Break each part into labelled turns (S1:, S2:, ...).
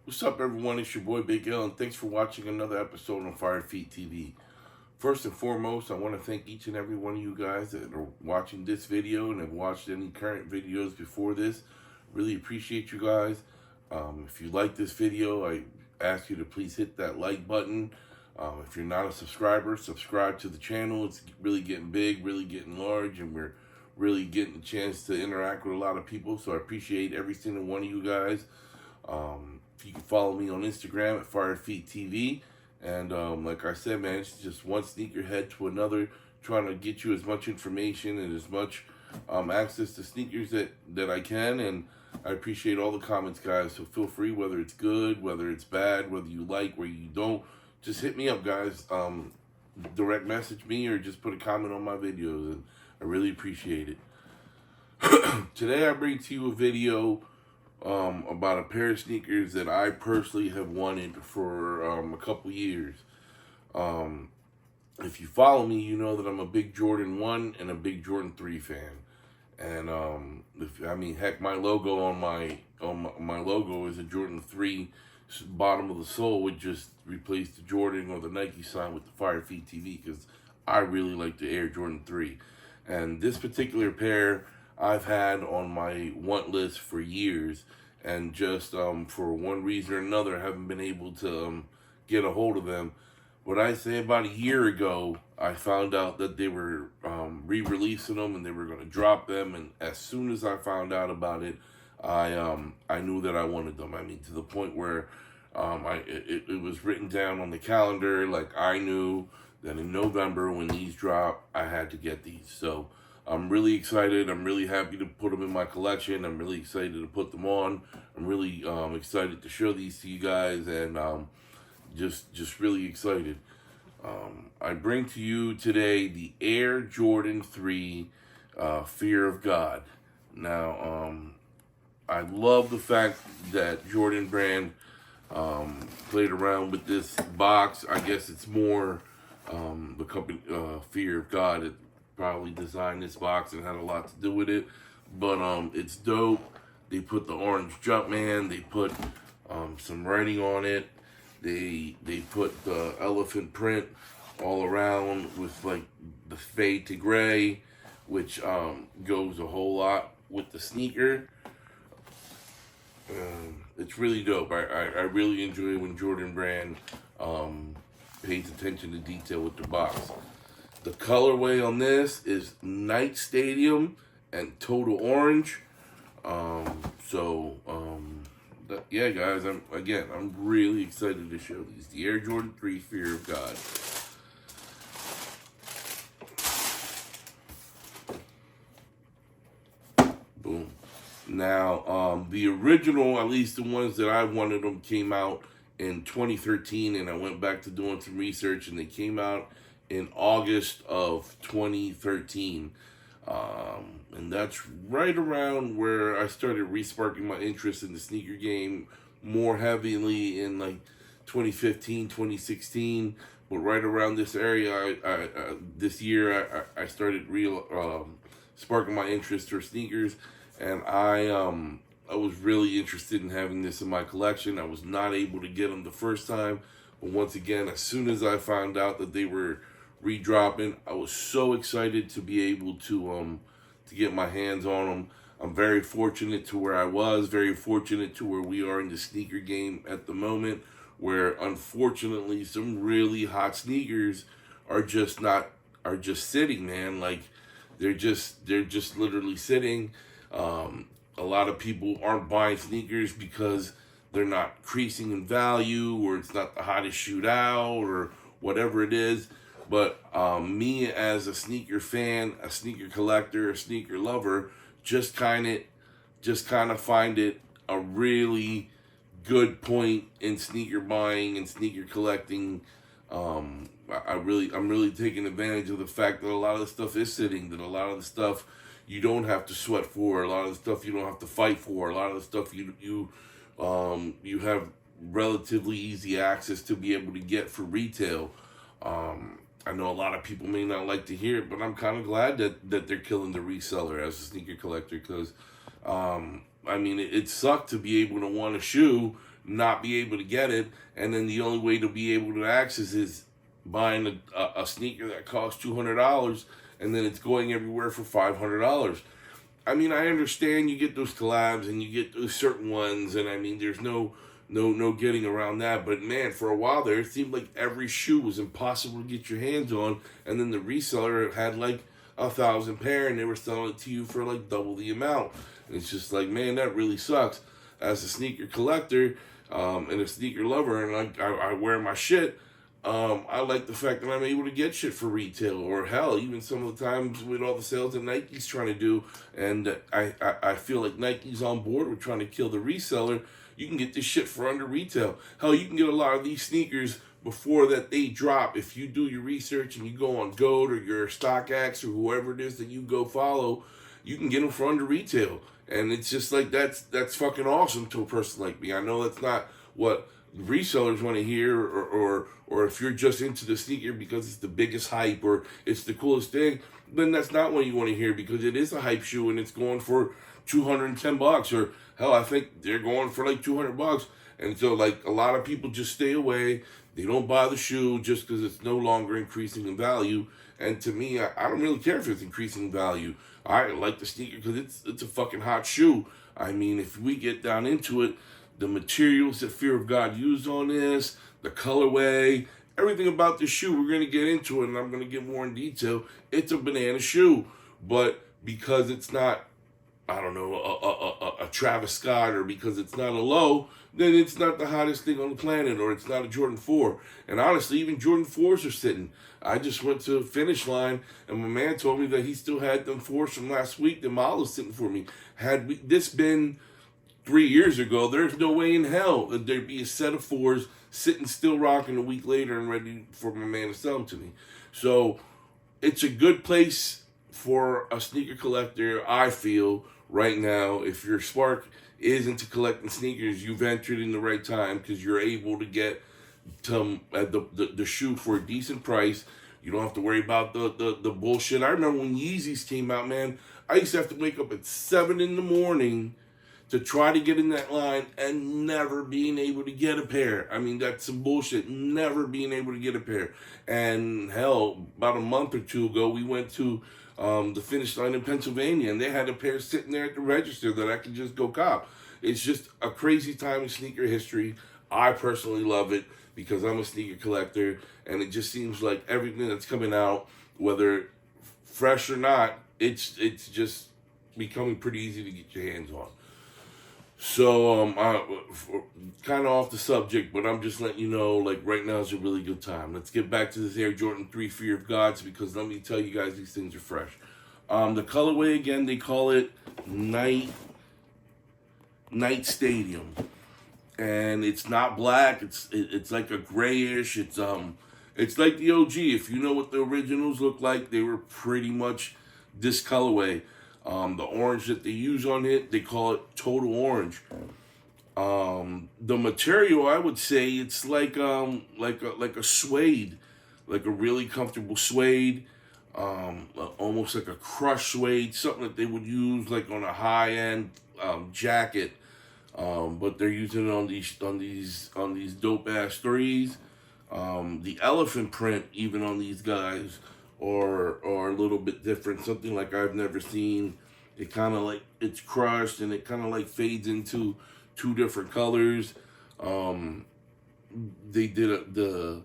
S1: What's up, everyone? It's your boy Big L, and thanks for watching another episode on Fire Feet TV. First and foremost, I want to thank each and every one of you guys that are watching this video and have watched any current videos before this. Really appreciate you guys. If you like this video, I ask you to please hit that like button. If you're not a subscriber, subscribe to the channel. It's really getting big, really getting large, and we're really getting a chance to interact with a lot of people. So I appreciate every single one of you guys. You can follow me on Instagram at FireFeetTV. And like I said, man, it's just one sneakerhead to another, trying to get you as much information and as much access to sneakers that I can. And I appreciate all the comments, guys. So feel free, whether it's good, whether it's bad, whether you like, whether you don't, just hit me up, guys. Direct message me or just put a comment on my videos, and I really appreciate it. Today I bring to you a video about a pair of sneakers that I personally have wanted for a couple years. If you follow me, you know that I'm a big Jordan 1 and a big Jordan 3 fan. And heck, my logo on my logo is a Jordan 3 bottom of the sole, would just replace the Jordan or the Nike sign with the Fire Feet TV, because I really like the Air Jordan 3. And this particular pair I've had on my want list for years, and just for one reason or another, haven't been able to get a hold of them. What I say, about a year ago, I found out that they were re-releasing them and they were going to drop them. And as soon as I found out about it, I knew that I wanted them. I mean, to the point where it was written down on the calendar. Like, I knew that in November, when these drop, I had to get these. So I'm really excited. I'm really happy to put them in my collection. I'm really excited to put them on. I'm really excited to show these to you guys, and just really excited. I bring to you today the Air Jordan 3 Fear of God. Now, I love the fact that Jordan Brand played around with this box. I guess it's more the company, Fear of God, it probably designed this box and had a lot to do with it. But it's dope. They put the orange Jumpman. They put some writing on it. They put the elephant print all around with like the fade to gray, which goes a whole lot with the sneaker. It's really dope. I really enjoy when Jordan Brand pays attention to detail with the box. The colorway on this is Night Stadium and Total Orange. Yeah, guys, I'm really excited to show these. The Air Jordan 3 Fear of God. Boom. Now, the original, at least the ones that I wanted them, came out in 2013, and I went back to doing some research, and they came out in August of 2013. And that's right around where I started resparking my interest in the sneaker game more heavily in like 2015, 2016. But right around this area, this year, I started sparking my interest for sneakers, and I was really interested in having this in my collection. I was not able to get them the first time, but once again, as soon as I found out that they were redropping, I was so excited to be able to get my hands on them. I'm very fortunate to where I was, very fortunate to where we are in the sneaker game at the moment, where unfortunately some really hot sneakers are just sitting, man. Like, they're just literally sitting. A lot of people aren't buying sneakers because they're not creasing in value, or it's not the hottest shoot out, or whatever it is. But me, as a sneaker fan, a sneaker collector, a sneaker lover, just kind of find it a really good point in sneaker buying and sneaker collecting. I'm really taking advantage of the fact that a lot of the stuff is sitting, that a lot of the stuff you don't have to sweat for, a lot of the stuff you don't have to fight for, a lot of the stuff you have relatively easy access to be able to get for retail. I know a lot of people may not like to hear it, but I'm kind of glad that they're killing the reseller as a sneaker collector, because it sucked to be able to want a shoe not be able to get it, and then the only way to be able to access is buying a sneaker that costs $200, and then it's going everywhere for $500. I mean, I understand you get those collabs and you get those certain ones, and I mean, there's no getting around that. But man, for a while there, it seemed like every shoe was impossible to get your hands on, and then the reseller had like 1,000 pair, and they were selling it to you for like double the amount. And it's just like, man, that really sucks. As a sneaker collector and a sneaker lover, and like I wear my shit. I like the fact that I'm able to get shit for retail, or hell, even some of the times with all the sales that Nike's trying to do, and I feel like Nike's on board with trying to kill the reseller. You can get this shit for under retail. Hell, you can get a lot of these sneakers before that they drop. If you do your research and you go on GOAT or your StockX or whoever it is that you go follow, you can get them for under retail. And it's just like, that's fucking awesome to a person like me. I know that's not what resellers want to hear, or if you're just into the sneaker because it's the biggest hype or it's the coolest thing, then that's not what you want to hear, because it is a hype shoe and it's going for $210, or hell, I think they're going for like $200. And so like a lot of people just stay away. They don't buy the shoe just because it's no longer increasing in value. And to me, I don't really care if it's increasing in value. I like the sneaker because it's a fucking hot shoe. I mean, if we get down into it, the materials that Fear of God used on this, the colorway, everything about the shoe, we're going to get into it, and I'm going to get more in detail. It's a banana shoe, but because it's not, I don't know, a Travis Scott, or because it's not a low, then it's not the hottest thing on the planet, or it's not a Jordan 4. And honestly, even Jordan 4s are sitting. I just went to Finish Line, and my man told me that he still had them 4s from last week. The model was sitting for me. Had this been 3 years ago, there's no way in hell that there'd be a set of 4s sitting still rocking a week later and ready for my man to sell them to me. So it's a good place for a sneaker collector, I feel, right now. If your spark is into collecting sneakers, you've entered in the right time, because you're able to get the shoe for a decent price. You don't have to worry about the bullshit. I remember when Yeezys came out, man, I used to have to wake up at 7 in the morning to try to get in that line and never being able to get a pair. I mean, that's some bullshit, never being able to get a pair. And hell, about a month or two ago, we went to the Finish Line in Pennsylvania, and they had a pair sitting there at the register that I could just go cop. It's just a crazy time in sneaker history. I personally love it because I'm a sneaker collector, and it just seems like everything that's coming out, whether fresh or not, it's just becoming pretty easy to get your hands on. So, kind of off the subject, but I'm just letting you know, like, right now is a really good time. Let's get back to this Air Jordan 3 Fear of Gods, because let me tell you guys, these things are fresh. The colorway, again, they call it Night Stadium. And it's not black, it's like a grayish, it's like the OG. If you know what the originals look like, they were pretty much this colorway. The orange that they use on it, they call it Total Orange. The material, I would say, it's like a suede, like a really comfortable suede, almost like a crushed suede, something that they would use like on a high end jacket. But they're using it on these dope ass threes. The elephant print even on these guys are a little bit different, something like I've never seen. It kind of like, it's crushed and it kind of like fades into two different colors. They did the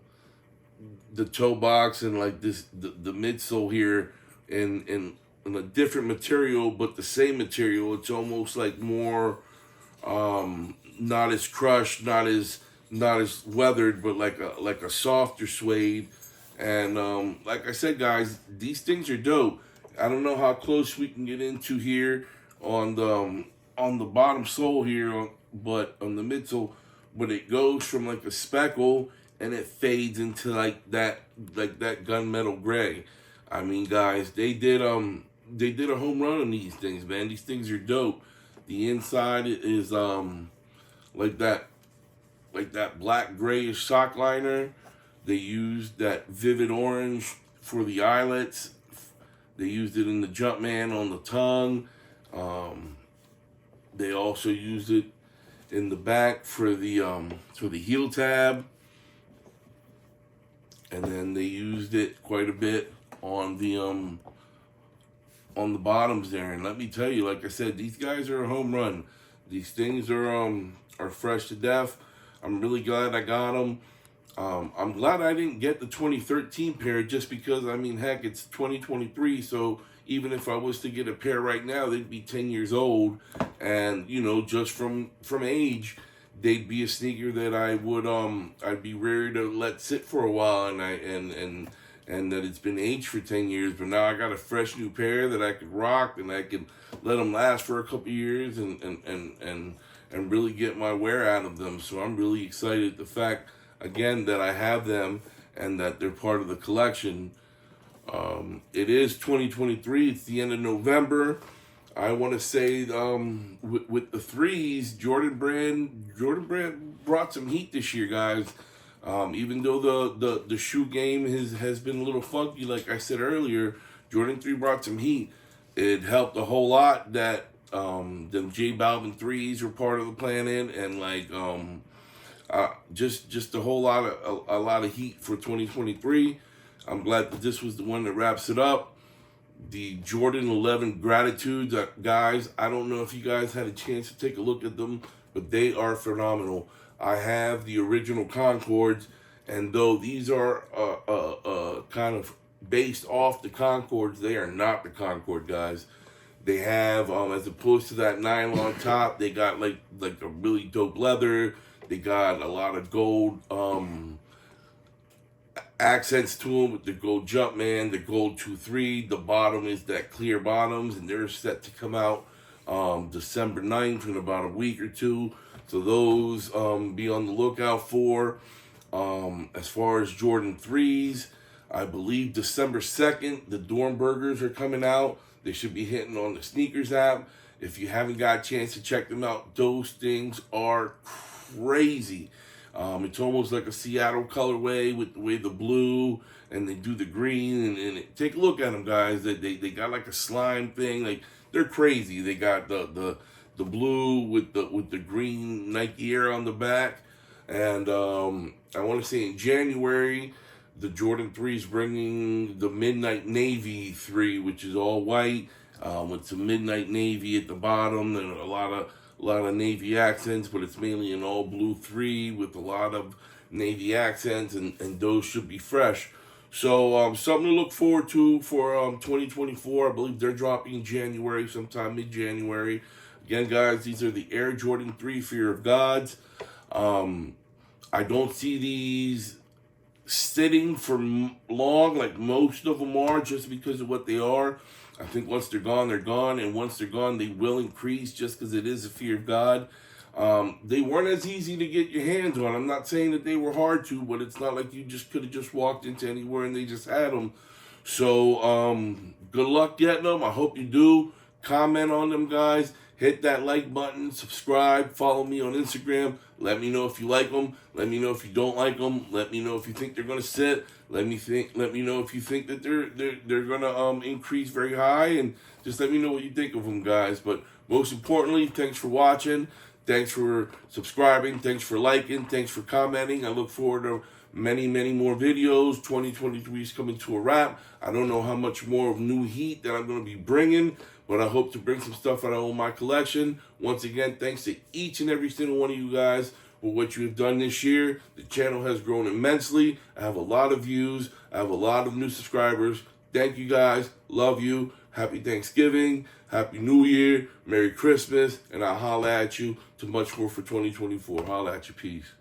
S1: toe box and like this the midsole here in a different material, but the same material. It's almost like more not as crushed, not as weathered, but like a softer suede. And like I said, guys, these things are dope. I don't know how close we can get into here on the bottom sole here, but on the midsole, but it goes from like a speckle and it fades into like that gunmetal gray. I mean, guys, they did a home run on these things, man. These things are dope. The inside is like that black grayish sock liner. They used that vivid orange for the eyelets. They used it in the Jumpman on the tongue. They also used it in the back for the heel tab, and then they used it quite a bit on the bottoms there. And let me tell you, like I said, these guys are a home run. These things are fresh to death. I'm really glad I got them. I'm glad I didn't get the 2013 pair, just because, I mean, heck, it's 2023, so even if I was to get a pair right now, they'd be 10 years old, and, you know, just from age, they'd be a sneaker that I would, I'd be ready to let sit for a while, and that it's been aged for 10 years, but now I got a fresh new pair that I could rock, and I could let them last for a couple years, and really get my wear out of them. So I'm really excited the fact, again, that I have them and that they're part of the collection. It is 2023. It's the end of November. I want to say with the threes, Jordan Brand brought some heat this year, guys. Even though the shoe game has been a little funky, like I said earlier, Jordan 3 brought some heat. It helped a whole lot that the J Balvin 3s were part of the planning, and like just a whole lot of heat for 2023. I'm glad that this was the one that wraps it up. The Jordan 11 Gratitudes, guys, I don't know if you guys had a chance to take a look at them, but they are phenomenal. I have the original Concords, and though these are kind of based off the Concords, they are not the Concord, guys. They have, as opposed to that nylon top, they got like a really dope leather. They got a lot of gold accents to them with the gold Jumpman, the gold 2-3. The bottom is that clear bottoms, and they're set to come out December 9th in about a week or two. So those be on the lookout for. As far as Jordan 3s, I believe December 2nd, the Dornbergers are coming out. They should be hitting on the Sneakers app. If you haven't got a chance to check them out, those things are crazy. It's almost like a Seattle colorway with the way the blue, and they do the green, and take a look at them, guys. They got like a slime thing. Like, they're crazy. They got the blue with the green Nike Air on the back, and I want to say in January, the Jordan 3 is bringing the Midnight Navy 3, which is all white with some midnight navy at the bottom, and a lot of navy accents, but it's mainly an all blue 3 with a lot of navy accents, and those should be fresh. So something to look forward to for 2024. I believe they're dropping in January, sometime mid-January. Again, guys, these are the Air Jordan 3 Fear of Gods. I don't see these sitting for long like most of them are, just because of what they are. I think once they're gone, they're gone, and once they're gone, they will increase, just because it is a fear of God. They weren't as easy to get your hands on. I'm not saying that they were hard to, but it's not like you just could have just walked into anywhere and they just had them. So good luck getting them. I hope you do. Comment on them, guys. Hit that like button, subscribe, follow me on Instagram. Let me know if you like them. Let me know if you don't like them. Let me know if you think they're gonna sit. Let me know if you think that they're gonna increase very high, and just let me know what you think of them, guys. But most importantly, thanks for watching. Thanks for subscribing. Thanks for liking. Thanks for commenting. I look forward to many more videos. 2023 is coming to a wrap. I don't know how much more of new heat that I'm going to be bringing, but I hope to bring some stuff out of my collection. Once again, thanks to each and every single one of you guys for what you have done this year. The channel has grown immensely. I have a lot of views. I have a lot of new subscribers. Thank you, guys. Love you. Happy Thanksgiving. Happy New Year. Merry Christmas. And I'll holla at you to much more for 2024. Holla at you. Peace.